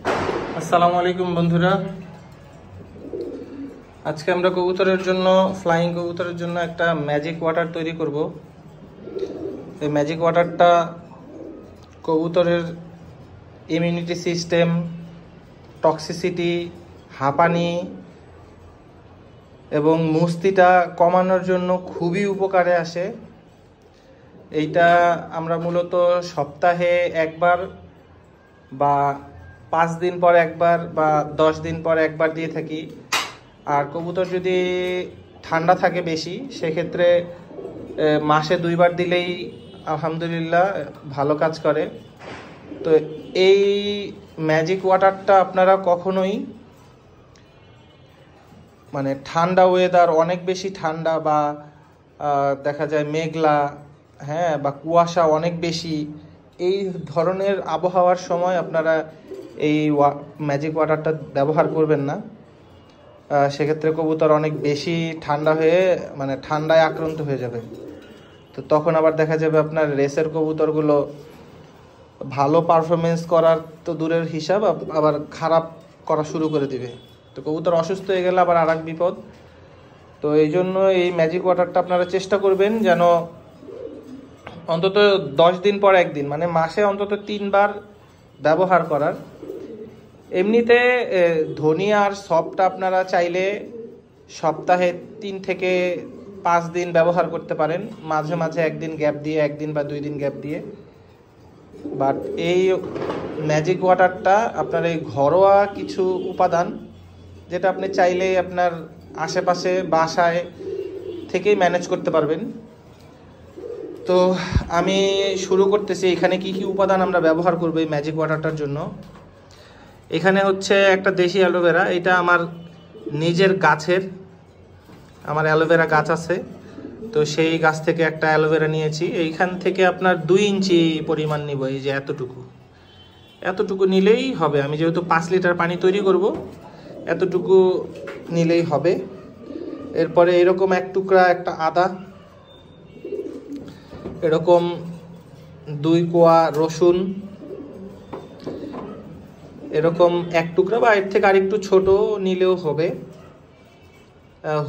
আসসালামু আলাইকুম বন্ধুরা, আজকে আমরা কবুতরের জন্য ফ্লাইং কবুতরের জন্য একটা ম্যাজিক ওয়াটার তৈরি করব। এই ম্যাজিক ওয়াটারটা কবুতরের ইমিউনিটি সিস্টেম, টক্সিসিটি, হাঁপানি এবং মুস্তিটা কমানোর জন্য খুবই উপকারে আসে। এইটা আমরা মূলত সপ্তাহে একবার বা 5 দিন পর একবার বা 10 দিন পর একবার দিয়ে থাকি। আর কবুতর যদি ঠান্ডা থাকে বেশি, সেক্ষেত্রে মাসে 2বার দিলেই আলহামদুলিল্লাহ ভালো কাজ করে। তো এই ম্যাজিক ওয়াটারটা আপনারা কখনোই মানে ঠান্ডা ওয়েদার, অনেক বেশি ঠান্ডা বা দেখা যায় মেঘলা, হ্যাঁ, বা কুয়াশা অনেক বেশি, এই ধরনের আবহাওয়ার সময় আপনারা এই ম্যাজিক ওয়াটারটা ব্যবহার করবেন না। সেক্ষেত্রে কবুতর অনেক বেশি ঠান্ডা হয়ে মানে ঠান্ডায় আক্রান্ত হয়ে যাবে। তো তখন আবার দেখা যাবে আপনার রেসের কবুতরগুলো ভালো পারফরমেন্স করার তো দূরের হিসাব, আবার খারাপ করা শুরু করে দিবে। তো কবুতর অসুস্থ হয়ে গেলে আবার আরেক বিপদ। তো এই জন্য এই ম্যাজিক ওয়াটারটা আপনারা চেষ্টা করবেন যেন অন্তত 10 দিন পর একদিন, মানে মাসে অন্তত 3বার ব্যবহার করার। এমনিতে ধনিয়ার সবটা আপনারা চাইলে সপ্তাহে 3 থেকে 5 দিন ব্যবহার করতে পারেন, মাঝে মাঝে একদিন গ্যাপ দিয়ে, 1 দিন বা 2 দিন গ্যাপ দিয়ে। বাট এই ম্যাজিক ওয়াটারটা আপনার এই ঘরোয়া কিছু উপাদান, যেটা আপনি চাইলেই আপনার আশেপাশে বাসায় থেকেই ম্যানেজ করতে পারবেন। তো আমি শুরু করতেছি। এখানে কি কি উপাদান আমরা ব্যবহার করব এই ম্যাজিক ওয়াটারটার জন্য। এখানে হচ্ছে একটা দেশি অ্যালোভেরা, এটা আমার নিজের গাছের, আমার অ্যালোভেরা গাছ আছে, তো সেই গাছ থেকে একটা অ্যালোভেরা নিয়েছি। এইখান থেকে আপনার 2 ইঞ্চি পরিমাণ নিব, এই যে এতটুকু নিলেই হবে। আমি যেহেতু 5 লিটার পানি তৈরি করব, এতটুকু নিলেই হবে। এরপরে এরকম এক টুকরা একটা আদা, এরকম 2 কোয়া রসুন, এরকম 1 টুকরা বা এর থেকে আরেকটু ছোট নিলেও হবে,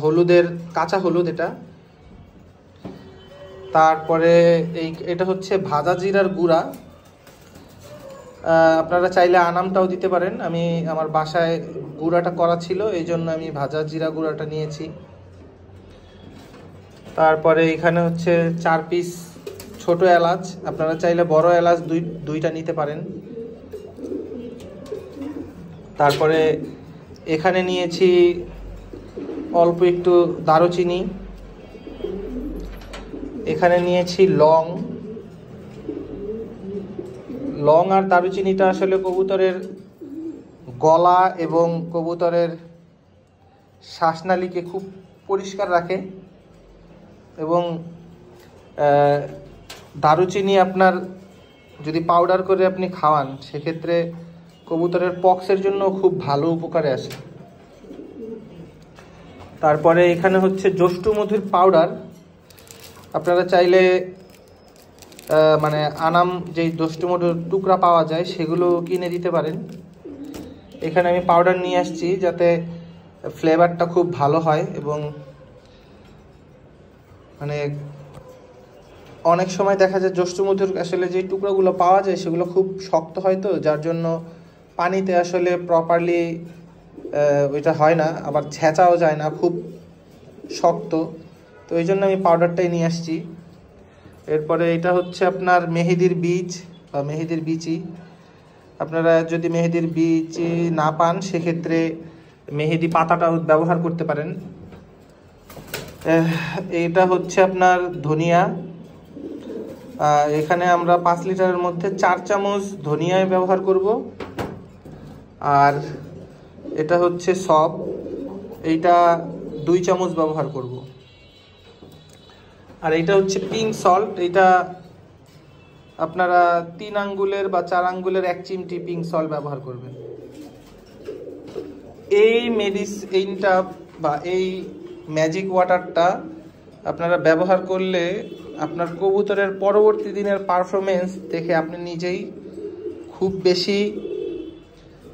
হলুদের কাঁচা হলুদ এটা। তারপরে এটা হচ্ছে ভাজা জিরার গুঁড়া, আপনারা চাইলে আনামটাও দিতে পারেন। আমি আমার বাসায় গুঁড়াটা করা ছিল, এই জন্য আমি ভাজা জিরা গুঁড়াটা নিয়েছি। তারপরে এখানে হচ্ছে 4 পিস ছোট এলাচ, আপনারা চাইলে বড় এলাচ 2টা নিতে পারেন। তারপরে এখানে নিয়েছি অল্প একটু দারুচিনি, এখানে নিয়েছি লং আর দারুচিনিটা আসলে কবুতরের গলা এবং কবুতরের শ্বাসনালীকে খুব পরিষ্কার রাখে। এবং দারুচিনি আপনার যদি পাউডার করে আপনি খাওয়ান, সেক্ষেত্রে কবুতরের পক্সের জন্য খুব ভালো উপকারে আসে। তারপরে এখানে হচ্ছে জষ্টু মধুর পাউডার, আপনারা চাইলে মানে আনাম যেই জষ্টু মধুর টুকরা পাওয়া যায় সেগুলো কিনে দিতে পারেন। এখানে আমি পাউডার নিয়ে আসছি যাতে ফ্লেভারটা খুব ভালো হয়। এবং মানে অনেক সময় দেখা যায় জষ্টু মধুর আসলে যে টুকরাগুলো পাওয়া যায় সেগুলো খুব শক্ত হয়, তো যার জন্য পানিতে আসলে প্রপারলি ওইটা হয় না, আবার ছেঁচাও যায় না, খুব শক্ত। তো এই জন্য আমি পাউডারটাই নিয়ে আসছি। এরপরে এটা হচ্ছে আপনার মেহেদির বীজ বা মেহেদির বিচি। আপনারা যদি মেহেদির বীজ না পান, সেক্ষেত্রে মেহেদি পাতাটাও ব্যবহার করতে পারেন। এটা হচ্ছে আপনার ধনিয়া, এখানে আমরা 5 লিটারের মধ্যে 4 চামচ ধনিয়া ব্যবহার করব। আর এটা হচ্ছে সব, এইটা 2 চামচ ব্যবহার করব। আর এইটা হচ্ছে পিঙ্ক সল্ট, এইটা আপনারা 3 আঙ্গুলের বা 4 আঙ্গুলের 1 চিমটি পিঙ্ক সল্ট ব্যবহার করবেন। এই মেডিসিনটা বা এই ম্যাজিক ওয়াটারটা আপনারা ব্যবহার করলে আপনার কবুতরের পরবর্তী দিনের পারফরমেন্স দেখে আপনি নিজেই খুব বেশি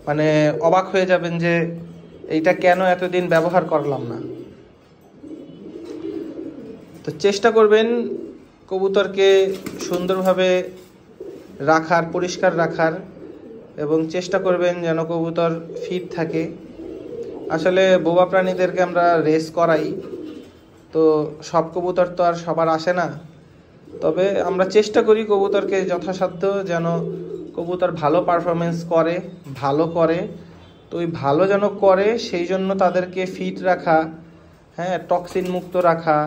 মানে অবাক হয়ে যাবেন যে এইটা কেন এতদিন ব্যবহার করলাম না। তো চেষ্টা করবেন কবুতরকে সুন্দরভাবে রাখার, পরিষ্কার রাখার, এবং চেষ্টা করবেন যেন কবুতর ফিট থাকে। আসলে বোবা প্রাণীদেরকে আমরা রেস করাই, তো সব কবুতর তো আর সবার আসে না। তবে আমরা চেষ্টা করি কবুতরকে যথাসাধ্য যেন কবুতর ভালো পারফরমেন্স করে, ভালো করে। তো ওই ভালো যেন করে সেই জন্য তাদেরকে ফিট রাখা, হ্যাঁ, টক্সিন মুক্ত রাখা,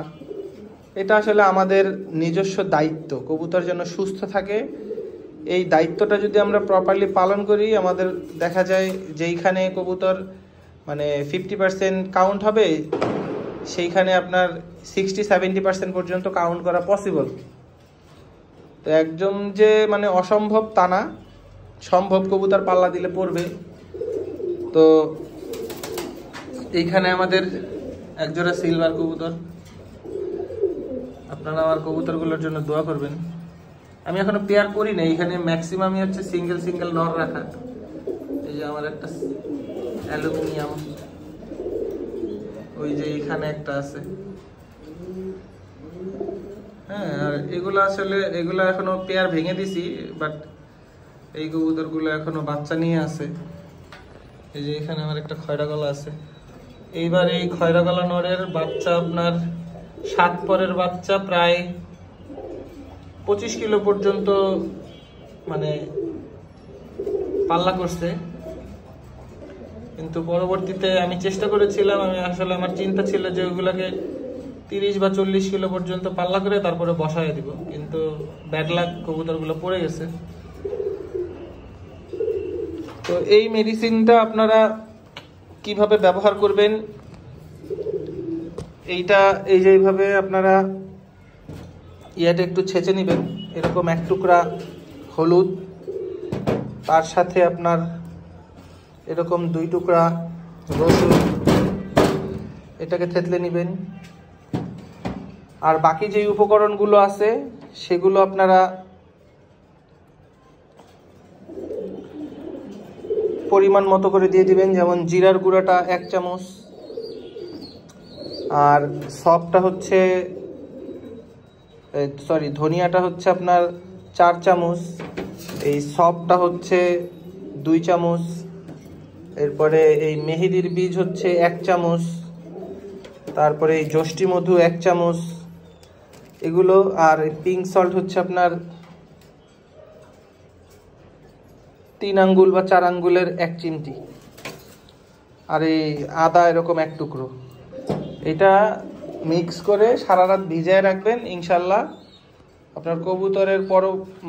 এটা আসলে আমাদের নিজস্ব দায়িত্ব। কবুতর যেন সুস্থ থাকে, এই দায়িত্বটা যদি আমরা প্রপারলি পালন করি, আমাদের দেখা যায় যেইখানে কবুতর মানে 50% কাউন্ট হবে, সেইখানে আপনার 60-70% পর্যন্ত কাউন্ট করা পসিবল। তো একদম যে মানে অসম্ভব তা না, সম্ভব, কবুতর পাল্লা দিলে পড়বে। তো এইখানে আমাদের একজোড়া সিলভার কবুতর। আপনারা আমার কবুতরগুলোর জন্য দোয়া করবেন। আমি এখনো পেয়ার করি না, এখানে ম্যাক্সিমামই হচ্ছে সিঙ্গেল নর রাখা। এই যে আমার একটা অ্যালুমিনিয়াম, ওই যে এখানে একটা আছে, হ্যাঁ। আর এগুলো আসলে এগুলো এখনো পেয়ার ভেঙে দিছি, বাট এই কবুতরগুলো এখনো বাচ্চা নিয়ে আছে। এই যে এখানে আমার একটা খয়রা গলা আছে। এইবার এই খয়রা গলা নরের বাচ্চা আপনার 7 পরের বাচ্চা প্রায় 25 কিলো পর্যন্ত মানে পাল্লা করছে। কিন্তু পরবর্তীতে আমি চেষ্টা করেছিলাম, আসলে আমার চিন্তা ছিল যে ওইগুলোকে 30 বা 40 কিলো পর্যন্ত পাল্লা করে তারপরে বসায় দিব, কিন্তু ব্যাড লাক, কবুতরগুলো পড়ে গেছে। তো এই মেডিসিনটা আপনারা কিভাবে ব্যবহার করবেন, এইটা এই যে এইভাবে আপনারা ইয়াটা একটু ছেঁচে নেবেন, এরকম 1 টুকরা হলুদ, তার সাথে আপনার এরকম 2 টুকরা রসুন, এটাকে থেতলে নেবেন। আর বাকি যে উপকরণগুলো আছে সেগুলো আপনারা পরিমাণ মতো করে দিয়ে দিবেন। যেমন জিরার গুঁড়াটা 1 চামচ, আর সবটা হচ্ছে ধনিয়াটা হচ্ছে আপনার 4 চামচ, এই সবটা হচ্ছে 2 চামচ, এরপরে এই মেহেদির বীজ হচ্ছে 1 চামচ, তারপরে এই যষ্টি মধু 1 চামচ এগুলো, আর পিঙ্ক সল্ট হচ্ছে আপনার 3 আঙ্গুল বা 4 আঙ্গুলের 1 চিমটি, আর এই আদা এরকম 1 টুকরো। এটা মিক্স করে সারা রাত ভিজিয়ে রাখবেন। ইনশাল্লাহ আপনার কবুতরের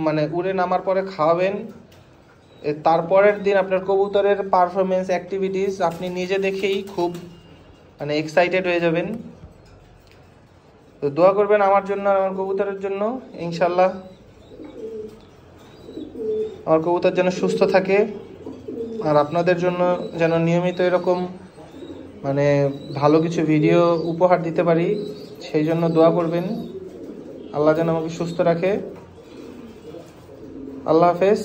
মানে উড়ে নামার পরে খাওয়াবেন। তারপরের দিন আপনার কবুতরের পারফরমেন্স, অ্যাক্টিভিটিস আপনি নিজে দেখেই খুব মানে এক্সাইটেড হয়ে যাবেন। তো দোয়া করবেন আমার জন্য আর আমার কবুতরের জন্য। ইনশাল্লাহ আমার কবুতর যেন সুস্থ থাকে, আর আপনাদের জন্য যেন নিয়মিত এরকম মানে ভালো কিছু ভিডিও উপহার দিতে পারি, সেই জন্য দোয়া করবেন। আল্লাহ যেন আমাকে সুস্থ রাখে। আল্লাহ হাফেজ।